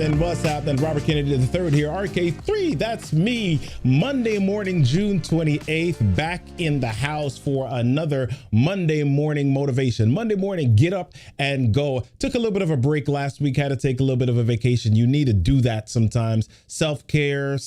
happening? What's happening? Robert Kennedy III here, RK3. That's me. Monday morning, June 28th, back in the house for another Monday morning motivation. Monday morning, get up and go. Took a little bit of a break last week, had to take a little bit of a vacation. You need to do that sometimes. Self-care,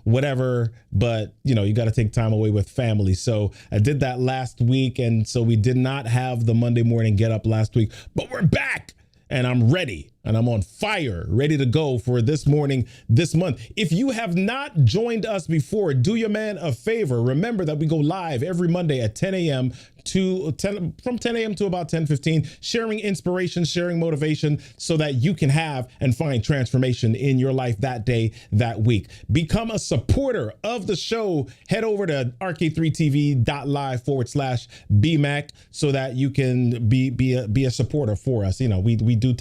whatever, but you got to take time away with family. So I did that last week, and so we did not have the Monday morning get up last week, but we're back. And I'm ready and I'm on fire, ready to go for this morning, this month. If you have not joined us before, do your man a favor. Remember that we go live every Monday at 10 a.m. from 10 a.m. to about 10:15, sharing inspiration, sharing motivation so that you can have and find transformation in your life that day, that week. Become a supporter of the show. Head over to rk3tv.live/BMAC so that you can be a supporter for us. We do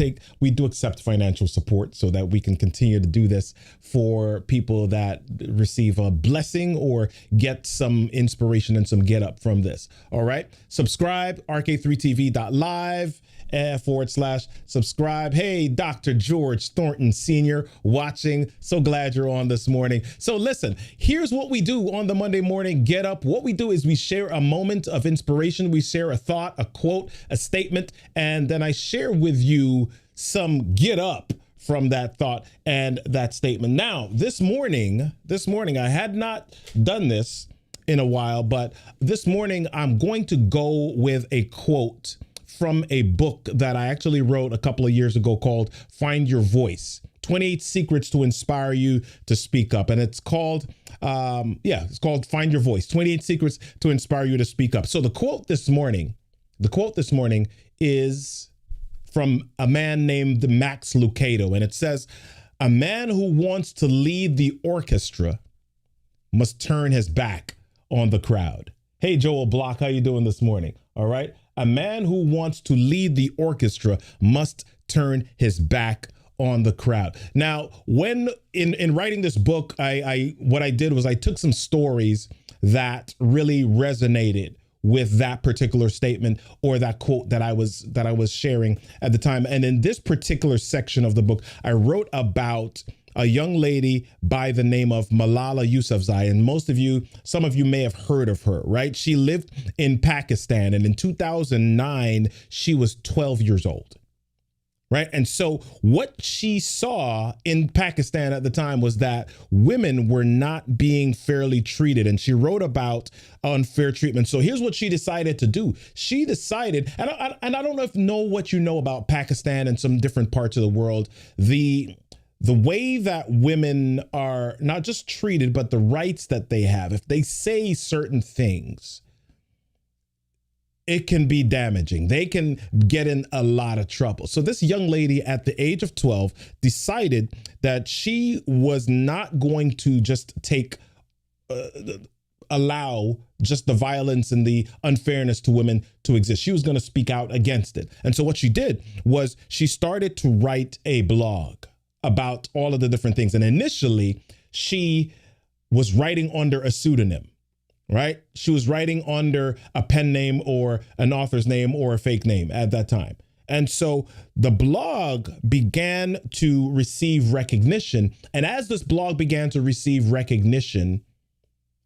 accept financial support so that we can continue to do this for people that receive a blessing or get some inspiration and some get up from this. All right. Subscribe, rk3tv.live/subscribe. Hey, Dr. George Thornton Sr. watching. So glad you're on this morning. So listen, here's what we do on the Monday morning get up. What we do is we share a moment of inspiration. We share a thought, a quote, a statement, and then I share with you some get up from that thought and that statement. Now, this morning, I had not done this in a while, but this morning I'm going to go with a quote from a book that I actually wrote a couple of years ago called Find Your Voice, 28 Secrets to Inspire You to Speak Up. And it's called, it's called Find Your Voice, 28 Secrets to Inspire You to Speak Up. So the quote this morning is from a man named Max Lucado. And it says, a man who wants to lead the orchestra must turn his back on the crowd. Hey, Joel Block, how you doing this morning? All right. A man who wants to lead the orchestra must turn his back on the crowd. Now, when in writing this book, what I did was I took some stories that really resonated with that particular statement or that quote that I was sharing at the time. And in this particular section of the book, I wrote about a young lady by the name of Malala Yousafzai. And some of you may have heard of her, right? She lived in Pakistan, and in 2009, she was 12 years old, right? And so what she saw in Pakistan at the time was that women were not being fairly treated. And she wrote about unfair treatment. So here's what she decided to do. She decided, and I don't know what you know about Pakistan and some different parts of the world, the way that women are not just treated, but the rights that they have. If they say certain things, it can be damaging. They can get in a lot of trouble. So this young lady at the age of 12 decided that she was not going to just allow just the violence and the unfairness to women to exist. She was going to speak out against it. And so what she did was she started to write a blog about all of the different things. And initially, she was writing under a pseudonym, right? She was writing under a pen name or an author's name or a fake name at that time. And so the blog began to receive recognition. And as this blog began to receive recognition,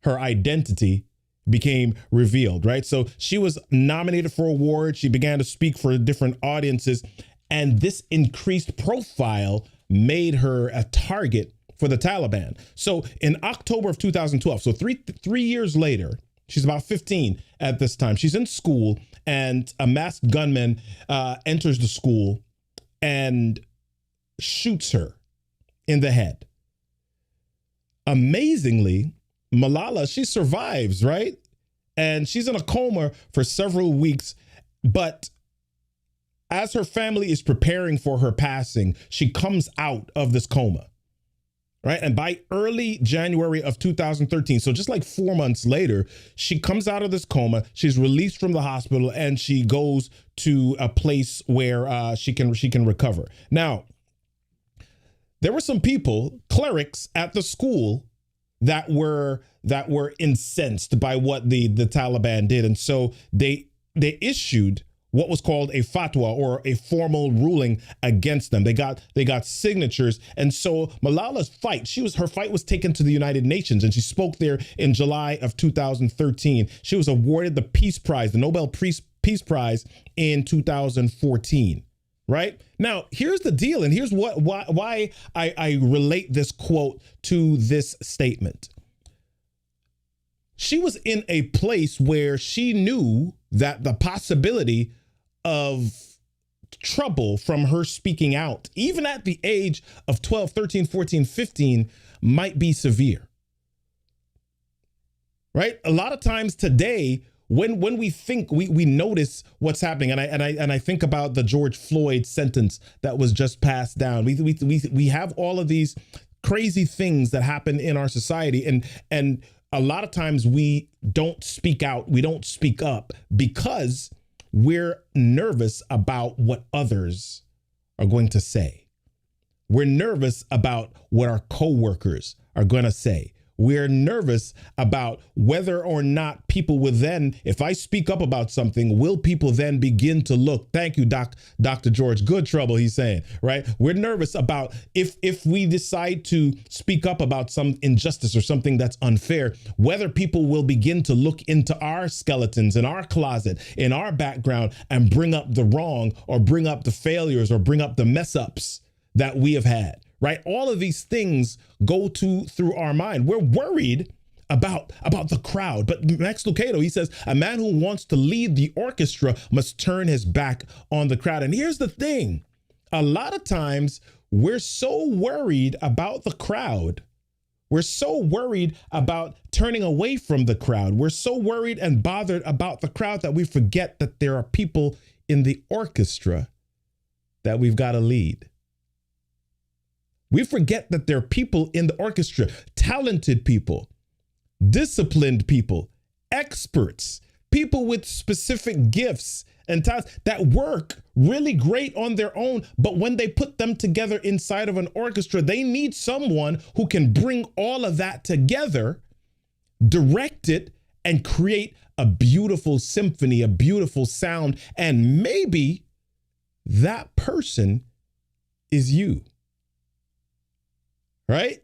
her identity became revealed, right? So she was nominated for awards. She began to speak for different audiences. And this increased profile made her a target for the Taliban. So in October of 2012, so three years later, she's about 15 at this time. She's in school and a masked gunman enters the school and shoots her in the head. Amazingly, Malala, she survives, right? And she's in a coma for several weeks, but as her family is preparing for her passing, she comes out of this coma, right? And by early January of 2013, so just like 4 months later, she comes out of this coma. She's released from the hospital and she goes to a place where she can recover. Now, there were some people, clerics at the school that were incensed by what the Taliban did. And so they issued what was called a fatwa, or a formal ruling against them. They got signatures. And so Malala's fight, her fight was taken to the United Nations, and she spoke there in July of 2013. She was awarded the Peace Prize, the Nobel Peace Prize in 2014. Right now, here's the deal. And here's why I relate this quote to this statement. She was in a place where she knew that the possibility of trouble from her speaking out, even at the age of 12, 13, 14, 15, might be severe. Right? A lot of times today, when we think we notice what's happening, and I think about the George Floyd sentence that was just passed down. We have all of these crazy things that happen in our society, and a lot of times we don't speak out, we don't speak up because we're nervous about what others are going to say. We're nervous about what our coworkers are going to say. We're nervous about whether or not people will then, if I speak up about something, will people then begin to look? Thank you, Dr. George. Good trouble, he's saying, right? We're nervous about if we decide to speak up about some injustice or something that's unfair, whether people will begin to look into our skeletons in our closet, in our background, and bring up the wrong, or bring up the failures, or bring up the mess ups that we have had. Right? All of these things go through our mind. We're worried about the crowd. But Max Lucado, he says, a man who wants to lead the orchestra must turn his back on the crowd. And here's the thing. A lot of times we're so worried about the crowd. We're so worried about turning away from the crowd. We're so worried and bothered about the crowd that we forget that there are people in the orchestra that we've got to lead. We forget that there are people in the orchestra, talented people, disciplined people, experts, people with specific gifts and talents that work really great on their own. But when they put them together inside of an orchestra, they need someone who can bring all of that together, direct it, and create a beautiful symphony, a beautiful sound. And maybe that person is you. Right?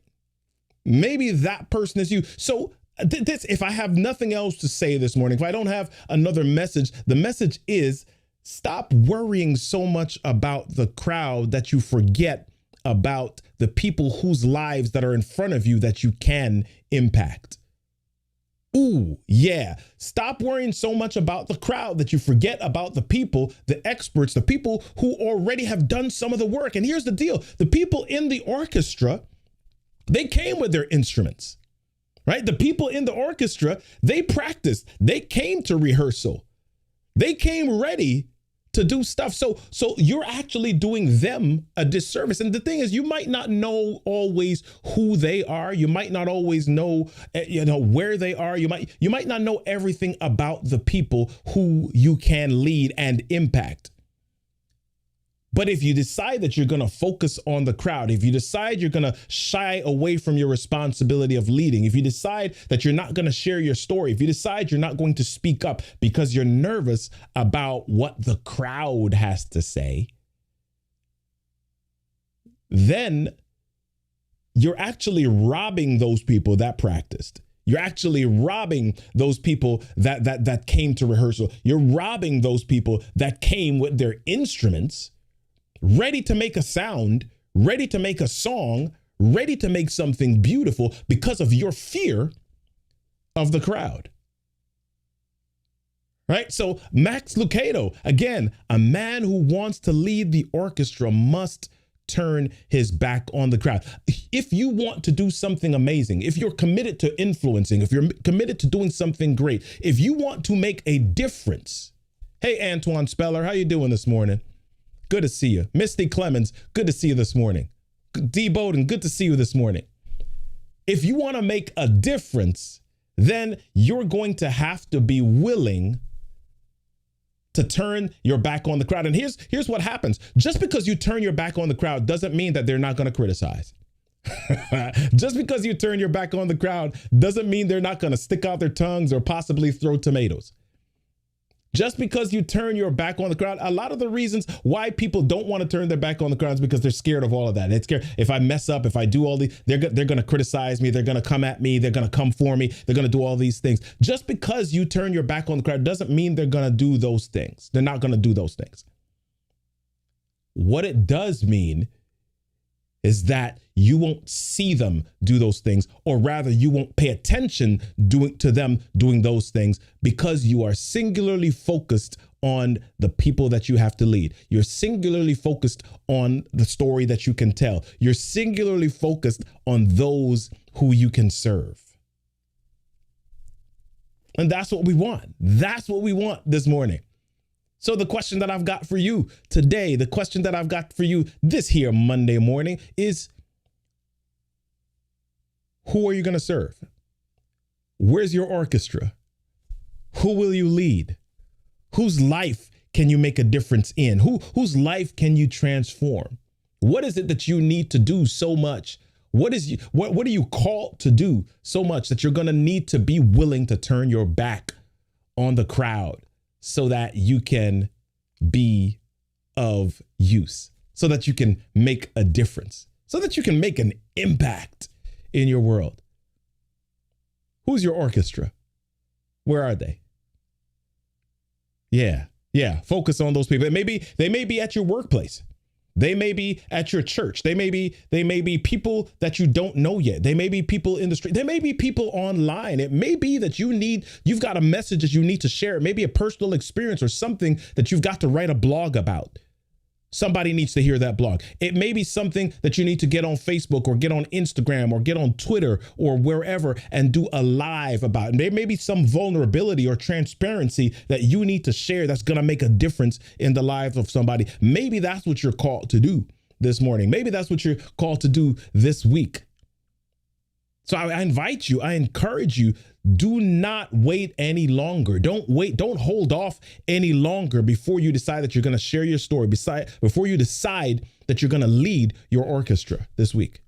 Maybe that person is you. So this, if I have nothing else to say this morning, if I don't have another message, the message is stop worrying so much about the crowd that you forget about the people whose lives that are in front of you that you can impact. Ooh, yeah. Stop worrying so much about the crowd that you forget about the people, the experts, the people who already have done some of the work. And here's the deal. The people in the orchestra, they came with their instruments, right? The people in the orchestra, they practiced. They came to rehearsal. They came ready to do stuff. So you're actually doing them a disservice. And the thing is, you might not know always who they are. You might not always know, where they are. You might not know everything about the people who you can lead and impact. But if you decide that you're going to focus on the crowd, if you decide you're going to shy away from your responsibility of leading, if you decide that you're not going to share your story, if you decide you're not going to speak up because you're nervous about what the crowd has to say, then you're actually robbing those people that practiced. You're actually robbing those people that came to rehearsal. You're robbing those people that came with their instruments, ready to make a sound, ready to make a song, ready to make something beautiful because of your fear of the crowd. Right? So Max Lucado, again, a man who wants to lead the orchestra must turn his back on the crowd. If you want to do something amazing, if you're committed to influencing, if you're committed to doing something great, if you want to make a difference. Hey, Antoine Speller, how you doing this morning? Good to see you. Misty Clemens, good to see you this morning. D. Bowden, good to see you this morning. If you want to make a difference, then you're going to have to be willing to turn your back on the crowd. And here's what happens. Just because you turn your back on the crowd doesn't mean that they're not going to criticize. Just because you turn your back on the crowd doesn't mean they're not going to stick out their tongues or possibly throw tomatoes. Just because you turn your back on the crowd, a lot of the reasons why people don't want to turn their back on the crowd is because they're scared of all of that. They're scared if I mess up, if I do all these, they're going to criticize me. They're going to come at me. They're going to come for me. They're going to do all these things. Just because you turn your back on the crowd doesn't mean they're going to do those things. They're not going to do those things. What it does mean is that you won't see them do those things, or rather you won't pay attention to them doing those things because you are singularly focused on the people that you have to lead. You're singularly focused on the story that you can tell. You're singularly focused on those who you can serve. And that's what we want. That's what we want this morning. So the question that I've got for you today, the question that I've got for you this here Monday morning is, who are you going to serve? Where's your orchestra? Who will you lead? Whose life can you make a difference in? Whose life can you transform? What is it that you need to do so much? What are you called to do so much that you're going to need to be willing to turn your back on the crowd so that you can be of use, so that you can make a difference, so that you can make an impact in your world? Who's your orchestra? Where are they? Yeah. Focus on those people. They may be at your workplace. They may be at your church. They may be people that you don't know yet. They may be people in the street. They may be people online. It may be that you've got a message that you need to share. It may be a personal experience or something that you've got to write a blog about. Somebody needs to hear that blog. It may be something that you need to get on Facebook or get on Instagram or get on Twitter or wherever and do a live about. And there may be some vulnerability or transparency that you need to share that's going to make a difference in the lives of somebody. Maybe that's what you're called to do this morning. Maybe that's what you're called to do this week. So I invite you, I encourage you, do not wait any longer. Don't wait. Don't hold off any longer before you decide that you're going to share your story, before you decide that you're going to lead your orchestra this week.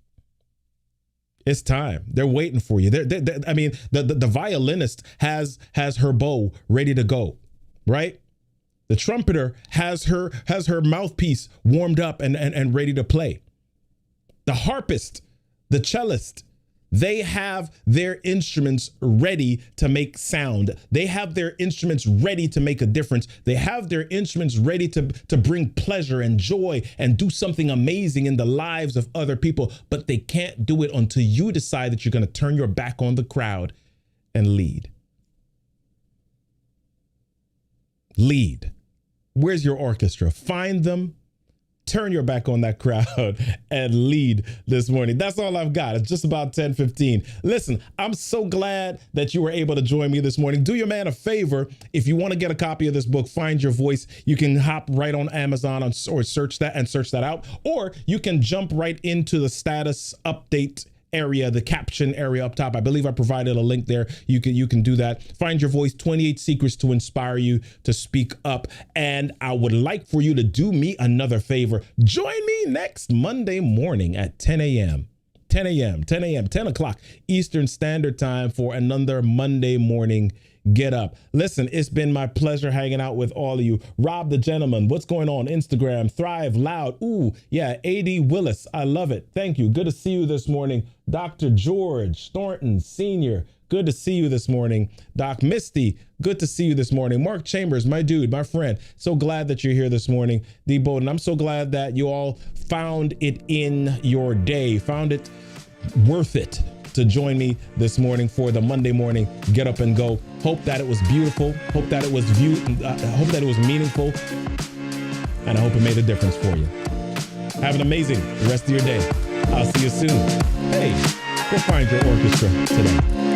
It's time. They're waiting for you. The violinist has her bow ready to go, right? The trumpeter has her mouthpiece warmed up and ready to play. The harpist, the cellist, they have their instruments ready to make sound. They have their instruments ready to make a difference. They have their instruments ready to bring pleasure and joy and do something amazing in the lives of other people. But they can't do it until you decide that you're going to turn your back on the crowd and lead. Lead. Where's your orchestra? Find them. Turn your back on that crowd and lead this morning. That's all I've got. It's just about 10:15. Listen, I'm so glad that you were able to join me this morning. Do your man a favor. If you want to get a copy of this book, Find Your Voice, you can hop right on Amazon or search that out. Or you can jump right into the status update area, the caption area up top. I believe I provided a link there. You can do that. Find Your Voice, 28 Secrets to Inspire You to Speak Up. And I would like for you to do me another favor. Join me next Monday morning at 10 a.m. 10 o'clock Eastern Standard Time for another Monday morning Get Up. Listen, it's been my pleasure hanging out with all of you. Rob the Gentleman, what's going on? Instagram, Thrive Loud. Ooh, yeah, A.D. Willis. I love it. Thank you. Good to see you this morning. Dr. George Thornton Sr., good to see you this morning. Doc Misty, good to see you this morning. Mark Chambers, my dude, my friend. So glad that you're here this morning. D. Bowden, I'm so glad that you all found it in your day, found it worth it to join me this morning for the Monday morning Get Up and Go. Hope that it was beautiful. Hope that it was hope that it was meaningful. And I hope it made a difference for you. Have an amazing rest of your day. I'll see you soon. Hey, go find your orchestra today.